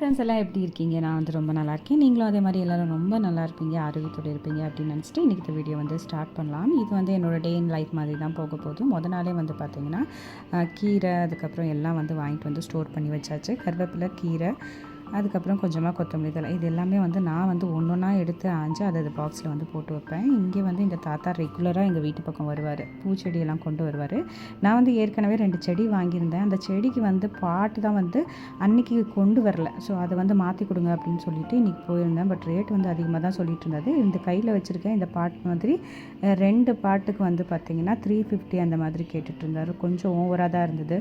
Friends எல்லாம் எப்படி இருக்கீங்க? நான் வந்து ரொம்ப நல்லா இருக்கேன். நீங்களும் அதே மாதிரி எல்லோரும் ரொம்ப நல்லா இருப்பீங்க, ஆரோக்கியத்தோடு இருப்பீங்க அப்படின்னு நினச்சிட்டு இன்றைக்கி இந்த வீடியோ வந்து ஸ்டார்ட் பண்ணலாம். இது வந்து என்னோடய டே இன் லைஃப் மாதிரி தான் போக போகுது. நாளே வந்து பார்த்திங்கன்னா கீரை அதுக்கப்புறம் எல்லாம் வந்து வாங்கிட்டு வந்து ஸ்டோர் பண்ணி வச்சாச்சு. கருவேப்பிலை, கீரை, அதுக்கப்புறம் கொஞ்சமாக கொத்தமல்லி தழை, இது எல்லாமே வந்து நான் வந்து ஒன்றா எடுத்து ஆஞ்சு அது பாக்ஸில் வந்து போட்டு வைப்பேன். இங்கே வந்து இந்த தாத்தா ரெகுலராக எங்கள் வீட்டு பக்கம் வருவார், பூச்செடியெல்லாம் கொண்டு வருவார். நான் வந்து ஏற்கனவே 2 செடி வாங்கியிருந்தேன். அந்த செடிக்கு வந்து பாட்டு தான் வந்து அன்றைக்கி கொண்டு வரல. ஸோ அதை வந்து மாற்றி கொடுங்க அப்படின்னு சொல்லிட்டு இன்றைக்கி போயிருந்தேன். பட் ரேட் வந்து அதிகமாக தான் சொல்லிட்டு இருந்தது. இந்த கையில் வச்சுருக்கேன் இந்த பாட்டு மாதிரி 2 பாட்டுக்கு வந்து பார்த்திங்கன்னா 350 அந்த மாதிரி கேட்டுட்டு இருந்தார். கொஞ்சம் ஓவராக தான் இருந்தது.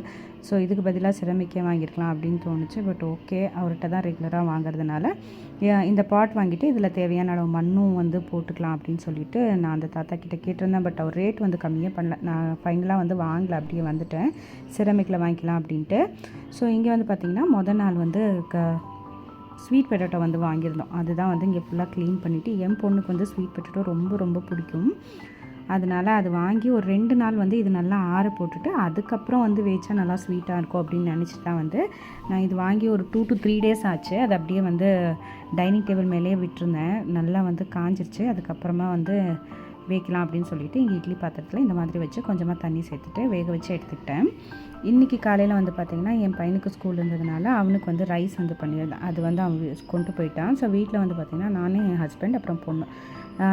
ஸோ இதுக்கு பதிலாக சிரமிக்கே வாங்கியிருக்கலாம் அப்படின்னு தோணுச்சு. பட் ஓகே, அவர்கிட்ட தான் ரெகுலராக வாங்குறதுனால இந்த பாட் வாங்கிட்டு இதில் தேவையான அளவு மண்ணும் வந்து போட்டுக்கலாம் அப்படின்னு சொல்லிட்டு நான் அந்த தாத்தா கிட்டே கேட்டிருந்தேன். பட் அவர் ரேட் வந்து கம்மியாக பண்ணல. நான் ஃபைனலாக வந்து வாங்கலை, அப்படியே வந்துட்டேன். சிரமிக்கில் வாங்கிக்கலாம் அப்படின்ட்டு. ஸோ இங்கே வந்து பார்த்திங்கன்னா நாள் வந்து ஸ்வீட் பொட்டேட்டோ வந்து வாங்கியிருந்தோம். அதுதான் வந்து இங்கே ஃபுல்லாக க்ளீன் பண்ணிவிட்டு, என் பொண்ணுக்கு வந்து ஸ்வீட் பொட்டேட்டோ ரொம்ப ரொம்ப பிடிக்கும். அதனால் அது வாங்கி ஒரு 2 நாள் வந்து இது நல்லா ஆற போட்டுட்டு அதுக்கப்புறம் வந்து வேச்சா நல்லா ஸ்வீட்டாக இருக்கும் அப்படின்னு நினச்சிட்டு தான் வந்து நான் இது வாங்கி ஒரு 2 to 3 days ஆச்சு. அது அப்படியே வந்து டைனிங் டேபிள் மேலேயே விட்டுருந்தேன். நல்லா வந்து காஞ்சிருச்சு. அதுக்கப்புறமா வந்து வைக்கலாம் அப்படின்னு சொல்லிட்டு இங்கே இட்லி பாத்திரத்தில் இந்த மாதிரி வச்சு கொஞ்சமாக தண்ணி சேர்த்துட்டு வேக வச்சு எடுத்துக்கிட்டேன். இன்றைக்கி காலையில் வந்து பார்த்திங்கன்னா என் பையனுக்கு ஸ்கூல் இருந்ததுனால அவனுக்கு வந்து ரைஸ் வந்து பண்ணியிருந்தேன். அது வந்து அவன் கொண்டு போயிட்டான். ஸோ வீட்டில் வந்து பார்த்திங்கன்னா நானே, என் ஹஸ்பண்ட், அப்புறம் பொண்ணு,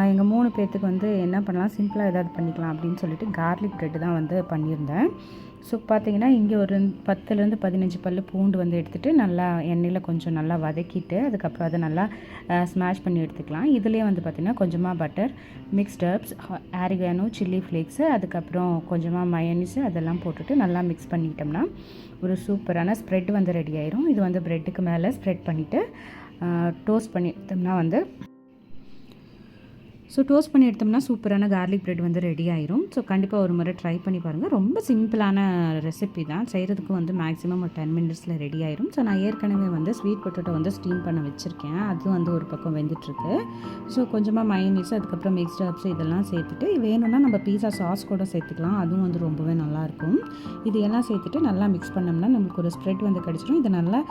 எங்கள் 3 பேர்த்துக்கு வந்து என்ன பண்ணலாம், சிம்பிளாக ஏதாவது பண்ணிக்கலாம் அப்படின்னு சொல்லிட்டு கார்லிக் ப்ரெட்டு தான் வந்து பண்ணியிருந்தேன். ஸோ பார்த்திங்கன்னா இங்கே ஒரு 10 to 15 பல் பூண்டு வந்து எடுத்துகிட்டு நல்லா எண்ணெயில் கொஞ்சம் நல்லா வதக்கிட்டு அதுக்கப்புறம் அதை நல்லா ஸ்மாஷ் பண்ணி எடுத்துக்கலாம். இதுலேயே வந்து பார்த்திங்கன்னா கொஞ்சமாக butter, mixed herbs, oregano, chilli flakes, அதுக்கப்புறம் கொஞ்சமாக மயோனீஸு அதெல்லாம் போட்டுட்டு நல்லா மிக்ஸ் பண்ணிட்டோம்னா ஒரு சூப்பரான ஸ்ப்ரெட் வந்து ரெடி ஆயிரும். இது வந்து ப்ரெட்டுக்கு மேலே ஸ்ப்ரெட் பண்ணிவிட்டு டோஸ்ட் பண்ணி எடுத்தோம்னா வந்து டோஸ்ட் பண்ணி எடுத்தோம்னா சூப்பரான கார்லிக் ப்ரெட் வந்து ரெடி ஆயிரும். ஸோ கண்டிப்பாக ஒரு முறை ட்ரை பண்ணி பாருங்கள். ரொம்ப சிம்பிளான ரெசிபி தான், செய்கிறதுக்கு வந்து மேக்ஸிமம் ஒரு 10 minutesல ரெடி ஆயிரும். ஸோ நான் ஏற்கனவே வந்து ஸ்வீட் பொட்டேட்டோ வந்து ஸ்டீம் பண்ண வச்சுருக்கேன். அதுவும் வந்து ஒரு பக்கம் வெந்துட்டுருக்கு. ஸோ கொஞ்சமாக மயோனீஸ், அதுக்கப்புறம் மிக்ஸ்ட் ஹர்ப்ஸ் இதெல்லாம் சேர்த்துட்டு வேணும்னா நம்ம பீஸா சாஸ் கூட சேர்த்துக்கலாம். அதுவும் வந்து ரொம்பவே நல்லாயிருக்கும். இது எல்லாம் சேர்த்துட்டு நல்லா மிக்ஸ் பண்ணோம்னா நம்மளுக்கு ஒரு ஸ்ப்ரெட் வந்து கிடச்சிடும். இதை நல்லா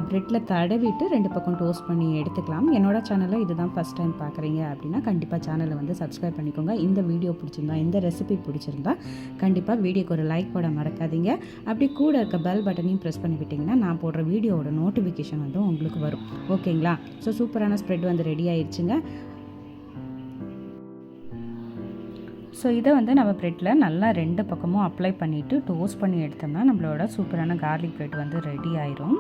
ப்ரெட்டில் தடவிட்டு 2 பக்கம் டோஸ்ட் பண்ணி எடுத்துக்கலாம். என்னோடய சேனலில் இதுதான் ஃபஸ்ட் டைம் பார்க்குறீங்க அப்படின்னா கண்டிப்பாக சேனலை வந்து சப்ஸ்கிரைப் பண்ணிக்கோங்க. இந்த வீடியோ பிடிச்சிருந்தா, இந்த ரெசிபி பிடிச்சிருந்தா கண்டிப்பாக வீடியோக்கு ஒரு லைக் போட மறக்காதீங்க. அப்படி கூட இருக்க பெல் பட்டனையும் ப்ரெஸ் பண்ணி விட்டிங்கன்னா நான் போடுற வீடியோவோட நோட்டிஃபிகேஷன் வந்து உங்களுக்கு வரும். ஓகேங்களா? ஸோ சூப்பரான ஸ்ப்ரெட் வந்து ரெடி ஆயிடுச்சுங்க. ஸோ இதை வந்து நம்ம ப்ரெட்டில் நல்லா 2 பக்கமும் அப்ளை பண்ணிவிட்டு டோஸ்ட் பண்ணி எடுத்தோம்னா நம்மளோட சூப்பரான கார்லிக் ப்ரெட் வந்து ரெடி ஆயிரும்.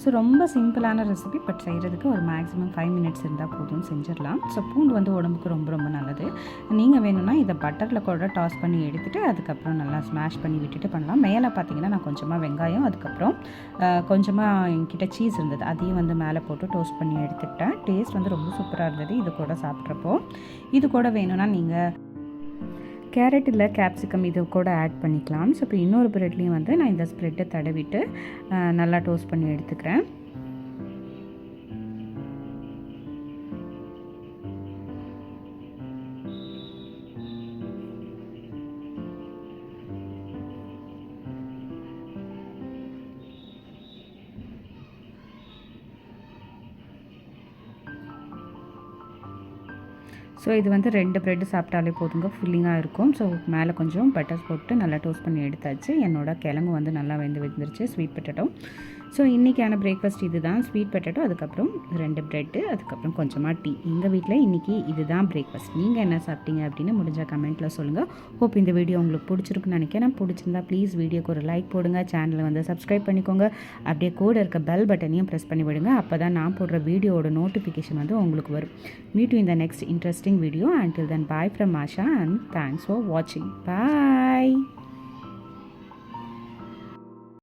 ஸோ ரொம்ப சிம்பிளான ரெசிபி, பட் செய்கிறதுக்கு ஒரு மேக்ஸிமம் 5 minutes இருந்தால் போதும், செஞ்சிடலாம். ஸோ பூண்டு வந்து உடம்புக்கு ரொம்ப ரொம்ப நல்லது. நீங்கள் வேணும்னா இதை பட்டரில் கூட டாஸ் பண்ணி எடுத்துகிட்டு அதுக்கப்புறம் நல்லா ஸ்மாஷ் பண்ணி விட்டுட்டு பண்ணலாம். மேலே பார்த்தீங்கன்னா நான் கொஞ்சமாக வெங்காயம், அதுக்கப்புறம் கொஞ்சமாக என்கிட்ட சீஸ் இருந்தது, அதையும் வந்து மேலே போட்டு டோஸ்ட் பண்ணி எடுத்துக்கிட்டேன். டேஸ்ட் வந்து ரொம்ப சூப்பராக இருந்தது இது கூட சாப்பிட்றப்போ. இது கூட வேணும்னா நீங்கள் கேரட் இல்லை கேப்சிகம் இது கூட ஆட் பண்ணிக்கலாம். ஸோ இப்போ இன்னொரு ப்ரெட்லேயும் வந்து நான் இந்த ஸ்ப்ரெட்டை தடவிட்டு நல்லா டோஸ்ட் பண்ணி எடுத்துக்கிறேன். ஸோ இது வந்து 2 ப்ரெட்டு சாப்பிட்டாலே போதுங்க, ஃபில்லிங்காக இருக்கும். ஸோ மேலே கொஞ்சம் பட்டர் போட்டு நல்லா டோஸ்ட் பண்ணி எடுத்தாச்சு. என்னோட கிழங்கு வந்து நல்லா வெந்துருச்சு, ஸ்வீட் பொட்டேட்டோ. ஸோ இன்றைக்கான பிரேக்ஃபாஸ்ட் இது தான், ஸ்வீட் பொட்டேட்டோ, அதுக்கப்புறம் 2 ப்ரெட்டு, அதுக்கப்புறம் கொஞ்சமாக டீ. எங்கள் வீட்டில் இன்றைக்கி இது தான் பிரேக்ஃபாஸ்ட். நீங்கள் என்ன சாப்பிட்டீங்க அப்படின்னு முடிஞ்சால் கமெண்ட்டில் சொல்லுங்கள். ஹோப் இந்த வீடியோ உங்களுக்கு பிடிச்சிருக்குன்னு நினைக்கிறேன். பிடிச்சிருந்தா ப்ளீஸ் வீடியோக்கு ஒரு லைக் போடுங்க, சேனலை வந்து சப்ஸ்கிரைப் பண்ணிக்கோங்க. அப்படியே கூட இருக்க பெல் பட்டனையும் ப்ரெஸ் பண்ணி விடுங்க. அப்போ தான் நான் போடுற வீடியோவோட நோட்டிஃபிகேஷன் வந்து உங்களுக்கு வரும். Meet you in the next interesting video. Until then, bye from Asha and thanks for watching. Bye.